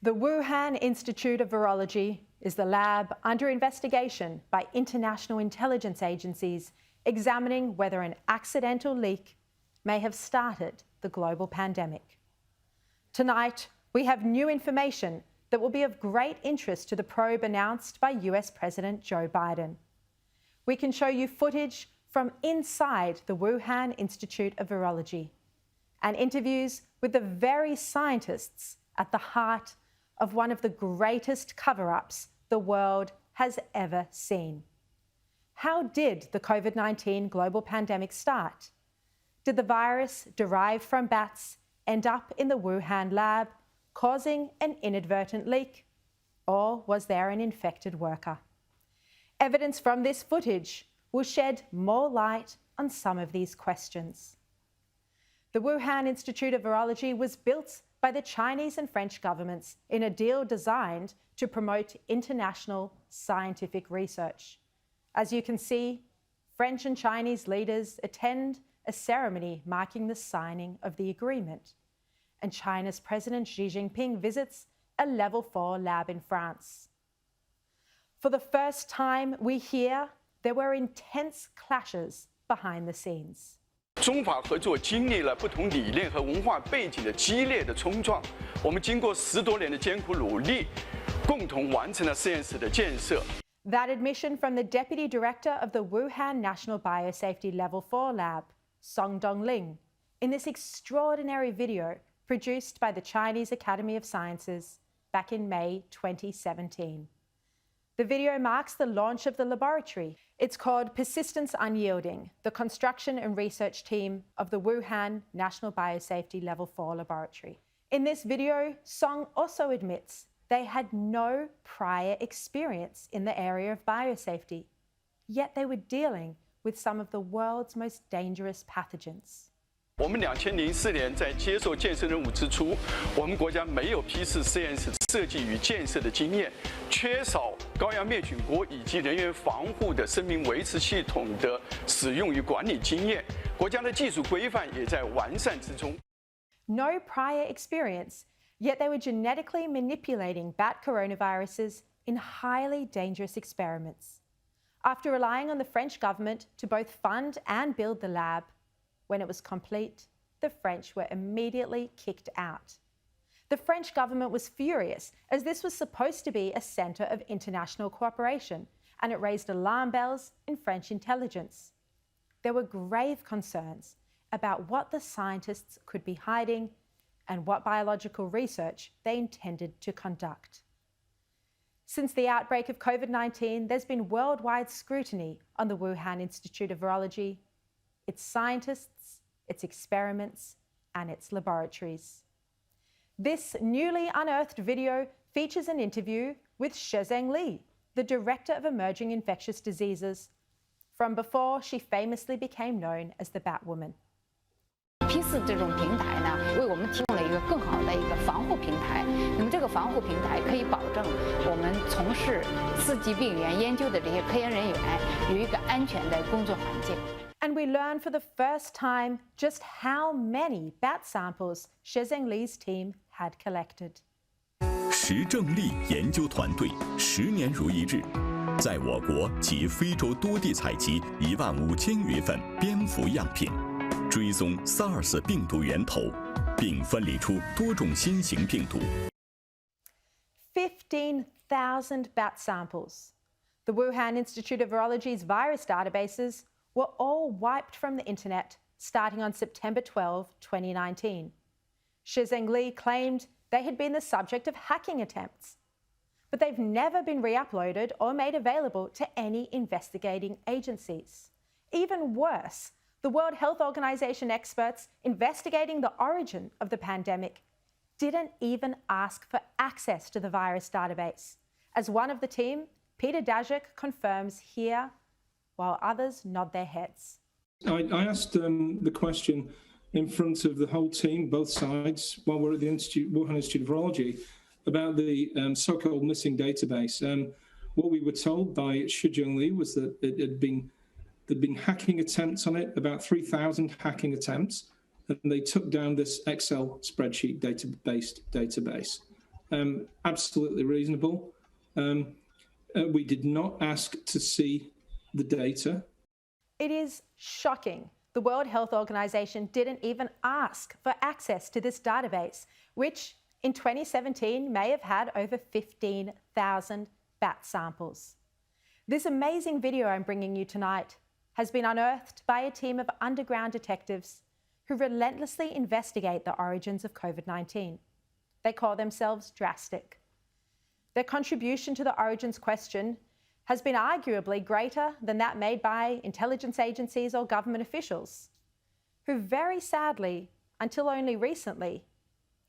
The Wuhan Institute of Virology is the lab under investigation by international intelligence agencies examining whether an accidental leak may have started the global pandemic. Tonight, we have new information that will be of great interest to the probe announced by US President Joe Biden. We can show you footage from inside the Wuhan Institute of Virology and interviews with the very scientists at the heart of one of the greatest cover-ups the world has ever seen. How did the Covid-19 global pandemic start? Did the virus derived from bats end up in the Wuhan lab, causing an inadvertent leak? Or was there an infected worker? Evidence from this footage will shed more light on some of these questions. The Wuhan Institute of Virology was built by the Chinese and French governments in a deal designed to promote international scientific research. As you can see, French and Chinese leaders attend a ceremony marking the signing of the agreement, and China's President Xi Jinping visits a Level 4 lab in France. For the first time, we hear there were intense clashes behind the scenes. 中法合作经历了不同理念和文化背景的激烈的冲撞，我们经过10多年的艰苦努力，共同完成了实验室的建设。 That admission from the Deputy Director of the Wuhan National Biosafety Level 4 Lab, Song Dongling, in this extraordinary video produced by the Chinese Academy of Sciences back in May 2017. The video marks the launch of the laboratory. It's called Persistence Unyielding, the construction and research team of the Wuhan National Biosafety Level 4 Laboratory. In this video, Song also admits they had no prior experience in the area of biosafety, yet they were dealing with some of the world's most dangerous pathogens. 我们2004年在接受建设任务之初，我们国家没有批次实验室设计与建设的经验，缺少高压灭菌锅以及人员防护的生命维持系统的使用与管理经验，国家的技术规范也在完善之中。No prior experience, yet they were genetically manipulating bat coronaviruses in highly dangerous experiments. After relying on the French government to both fund and build the lab, when it was complete, the French were immediately kicked out. The French government was furious, as this was supposed to be a centre of international cooperation, and it raised alarm bells in French intelligence. There were grave concerns about what the scientists could be hiding and what biological research they intended to conduct. Since the outbreak of COVID-19, there's been worldwide scrutiny on the Wuhan Institute of Virology, its scientists, its experiments, and its laboratories. This newly unearthed video features an interview with Shizheng Li, the Director of Emerging Infectious Diseases, from before she famously became known as the Batwoman. P4 这种平台呢，为我们提供了一个更好的一个防护平台。那么这个防护平台可以保证我们从事四级病原研究的这些科研人员有一个安全的工作环境。 And we learned for the first time just how many bat samples Shizheng Li's team had collected. 石正丽研究团队10年如一日，在我国及非洲多地采集15000余份蝙蝠样品，追踪 SARS 病毒源头，并分离出多种新型病毒。15,000 bat samples. The Wuhan Institute of Virology's virus databases were all wiped from the internet starting on September 12, 2019. Shizheng Li claimed they had been the subject of hacking attempts, but they've never been re-uploaded or made available to any investigating agencies. Even worse, the World Health Organization experts investigating the origin of the pandemic didn't even ask for access to the virus database, as one of the team, Peter Daszak, confirms here, while others nod their heads. I asked the question in front of the whole team, both sides, while we're at the Wuhan Institute of Virology, about the so-called missing database. What we were told by Shizheng Li was that there'd been hacking attempts on it, about 3,000 hacking attempts, and they took down this Excel spreadsheet database. absolutely reasonable. We did not ask to see the data. It is shocking. The World Health Organization didn't even ask for access to this database, which in 2017 may have had over 15,000 bat samples. This amazing video I'm bringing you tonight has been unearthed by a team of underground detectives who relentlessly investigate the origins of COVID-19. They call themselves Drastic. Their contribution to the origins question has been arguably greater than that made by intelligence agencies or government officials, who very sadly, until only recently,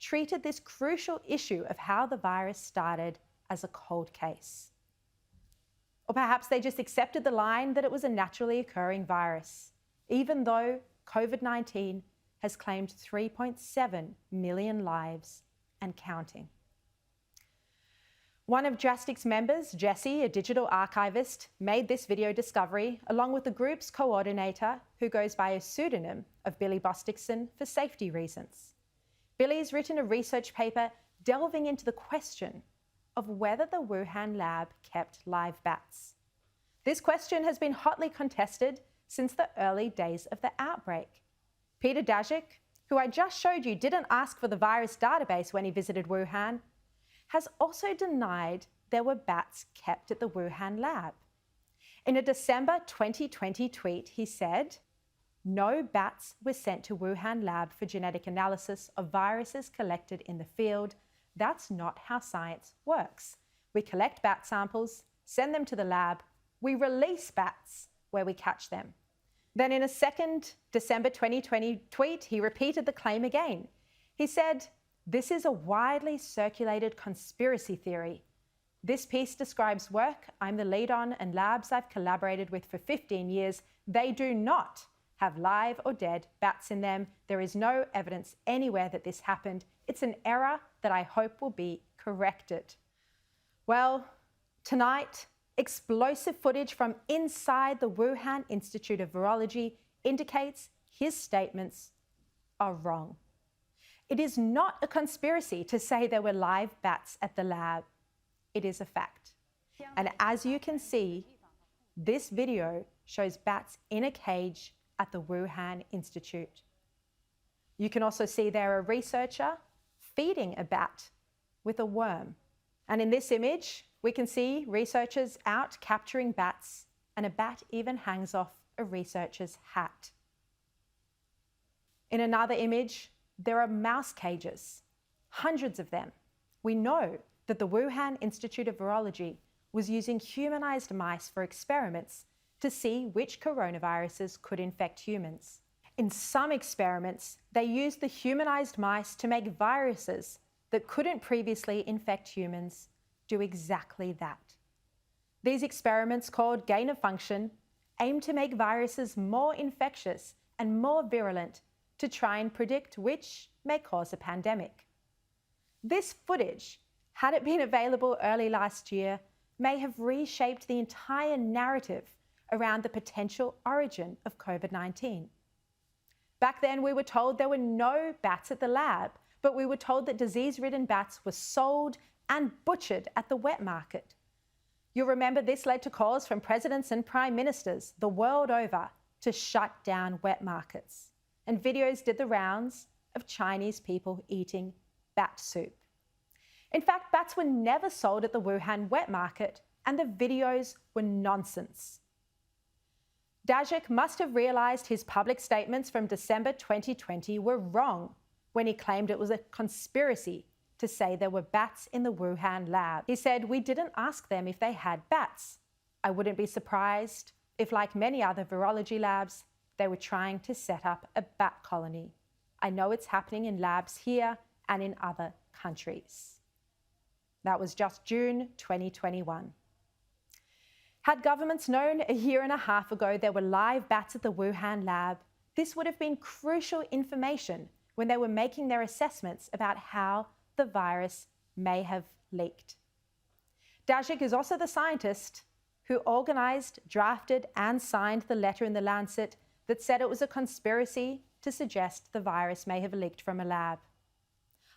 treated this crucial issue of how the virus started as a cold case. Or perhaps they just accepted the line that it was a naturally occurring virus, even though COVID-19 has claimed 3.7 million lives and counting. One of Drastic's members, Jesse, a digital archivist, made this video discovery along with the group's coordinator, who goes by a pseudonym of Billy Bosticson for safety reasons. Billy's written a research paper delving into the question of whether the Wuhan lab kept live bats. This question has been hotly contested since the early days of the outbreak. Peter Daszak, who I just showed you didn't ask for the virus database when he visited Wuhan, has also denied there were bats kept at the Wuhan lab. In a December 2020 tweet, he said, "No bats were sent to Wuhan lab for genetic analysis of viruses collected in the field. That's not how science works. We collect bat samples, send them to the lab, we release bats where we catch them." Then in a second December 2020 tweet, he repeated the claim again. He said, "This is a widely circulated conspiracy theory. This piece describes work I'm the lead on and labs I've collaborated with for 15 years. They do not have live or dead bats in them. There is no evidence anywhere that this happened. It's an error that I hope will be corrected." Well, tonight, explosive footage from inside the Wuhan Institute of Virology indicates his statements are wrong. It is not a conspiracy to say there were live bats at the lab. It is a fact. And as you can see, this video shows bats in a cage at the Wuhan Institute. You can also see there a researcher feeding a bat with a worm. And in this image, we can see researchers out capturing bats, and a bat even hangs off a researcher's hat. In another image, there are mouse cages, hundreds of them. We know that the Wuhan Institute of Virology was using humanized mice for experiments to see which coronaviruses could infect humans. In some experiments, they used the humanized mice to make viruses that couldn't previously infect humans do exactly that. These experiments, called gain of function, aim to make viruses more infectious and more virulent to try and predict which may cause a pandemic. This footage, had it been available early last year, may have reshaped the entire narrative around the potential origin of COVID-19. Back then, we were told there were no bats at the lab, but we were told that disease-ridden bats were sold and butchered at the wet market. You'll remember this led to calls from presidents and prime ministers the world over to shut down wet markets. And videos did the rounds of Chinese people eating bat soup. In fact, bats were never sold at the Wuhan wet market, and the videos were nonsense. Daszak must have realized his public statements from December 2020 were wrong when he claimed it was a conspiracy to say there were bats in the Wuhan lab. He said, "We didn't ask them if they had bats. I wouldn't be surprised if, like many other virology labs, they were trying to set up a bat colony. I know it's happening in labs here and in other countries." That was just June 2021. Had governments known a year and a half ago there were live bats at the Wuhan lab, this would have been crucial information when they were making their assessments about how the virus may have leaked. Daszak is also the scientist who organised, drafted and signed the letter in The Lancet that said it was a conspiracy to suggest the virus may have leaked from a lab.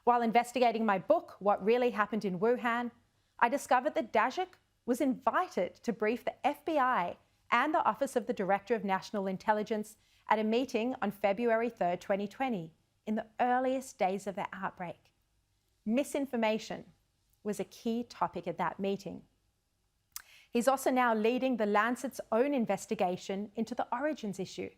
While investigating my book, What Really Happened in Wuhan, I discovered that Daszak was invited to brief the FBI and the Office of the Director of National Intelligence at a meeting on February 3rd, 2020, in the earliest days of the outbreak. Misinformation was a key topic at that meeting. He's also now leading the Lancet's own investigation into the origins issue.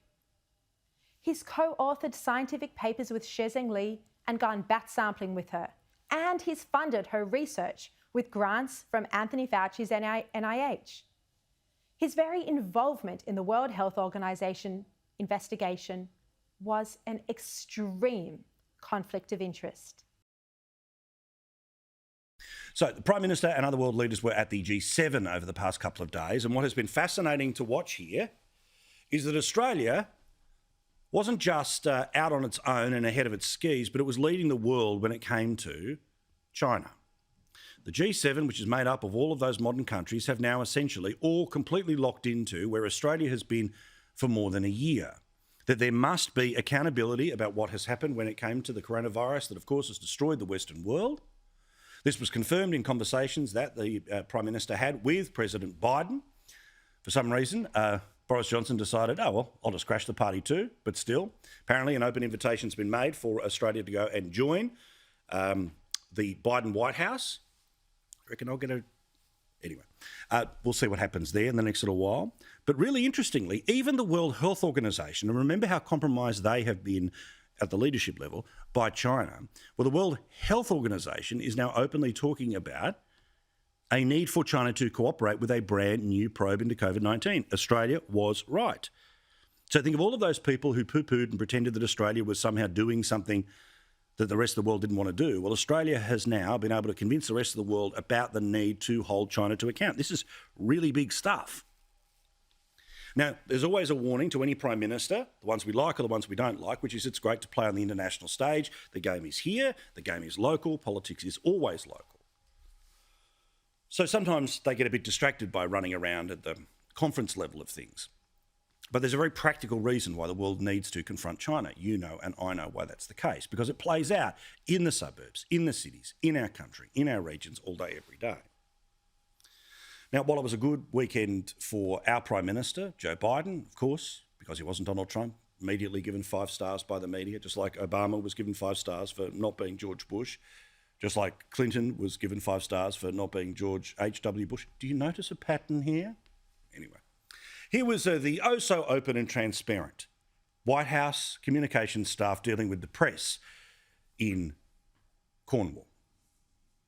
He's co-authored scientific papers with Shezheng Li and gone bat sampling with her, and he's funded her research with grants from Anthony Fauci's NIH. His very involvement in the World Health Organization investigation was an extreme conflict of interest. So the Prime Minister and other world leaders were at the G7 over the past couple of days, and what has been fascinating to watch here is that Australia wasn't just out on its own and ahead of its skis, but it was leading the world when it came to China. The G7, which is made up of all of those modern countries, have now essentially all completely locked into where Australia has been for more than a year. That there must be accountability about what has happened when it came to the coronavirus that, of course, has destroyed the Western world. This was confirmed in conversations that the Prime Minister had with President Biden. For some reason, Boris Johnson decided, oh, well, I'll just crash the party too. But still, apparently an open invitation's been made for Australia to go and join the Biden White House. I reckon I'll get a... Anyway, we'll see what happens there in the next little while. But really interestingly, even the World Health Organization, and remember how compromised they have been at the leadership level by China. Well, the World Health Organization is now openly talking about a need for China to cooperate with a brand new probe into COVID-19. Australia was right. So think of all of those people who poo-pooed and pretended that Australia was somehow doing something that the rest of the world didn't want to do. Well, Australia has now been able to convince the rest of the world about the need to hold China to account. This is really big stuff. Now, there's always a warning to any Prime Minister, the ones we like or the ones we don't like, which is it's great to play on the international stage. The game is here, the game is local, politics is always local. So sometimes they get a bit distracted by running around at the conference level of things. But there's a very practical reason why the world needs to confront China. You know and I know why that's the case, because it plays out in the suburbs, in the cities, in our country, in our regions, all day, every day. Now, while it was a good weekend for our Prime Minister, Joe Biden, of course, because he wasn't Donald Trump, immediately given 5 stars by the media, just like Obama was given 5 stars for not being George Bush, just like Clinton was given 5 stars for not being George H.W. Bush. Do you notice a pattern here? Anyway, here was the oh-so-open and transparent White House communications staff dealing with the press in Cornwall.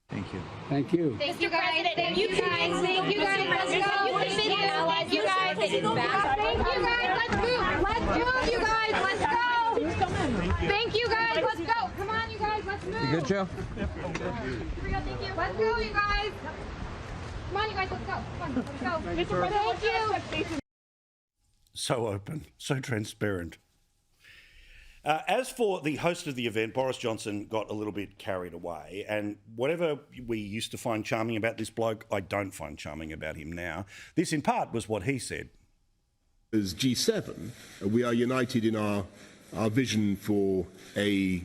Thank you. Thank you. Thank you, guys. Thank you, guys. Thank you, guys. Let's go. Thank you, guys. Thank you, guys. Let's move. Let's move, you guys. Let's go. Thank you, guys. Let's go. Come on, you guys. Let's move. You good, Joe? Thank you. Let's go, you guys. Come on, you guys. Let's go. Come on, let's go. Thank you. So open, so transparent. As for the host of the event, Boris Johnson got a little bit carried away, and whatever we used to find charming about this bloke, I don't find charming about him now. This, in part, was what he said. As G7, we are united in our vision for a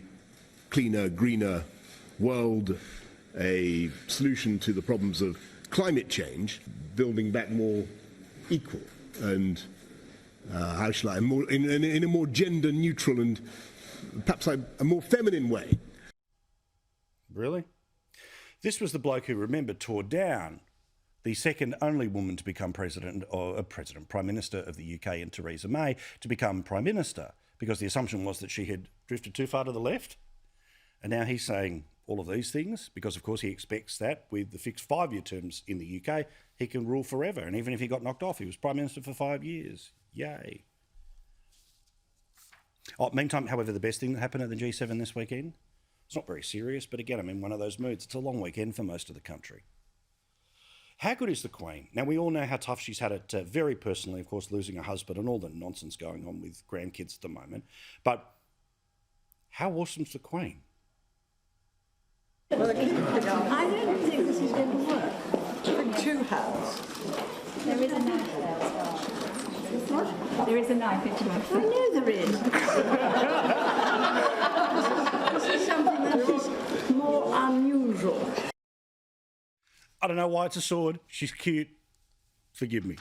cleaner, greener world, a solution to the problems of climate change, building back more equal and how shall I, in a more gender-neutral and perhaps a more feminine way. Really? This was the bloke who, remember, tore down the second only woman to become Prime Minister of the UK, and Theresa May, to become Prime Minister, because the assumption was that she had drifted too far to the left. And now he's saying all of these things because, of course, he expects that with the fixed 5-year terms in the UK, he can rule forever. And even if he got knocked off, he was Prime Minister for 5 years. Yay. Oh, meantime, however, the best thing that happened at the G7 this weekend, it's not very serious, but again, I'm in one of those moods. It's a long weekend for most of the country. How good is the Queen? Now, we all know how tough she's had it very personally, of course, losing her husband and all the nonsense going on with grandkids at the moment. But how awesome's the Queen? I don't think this is going to work. For 2 hours. There is a knife there as well. What? There is a knife, it's I know there is. This is something that is unusual. I don't know why it's a sword. She's cute. Forgive me.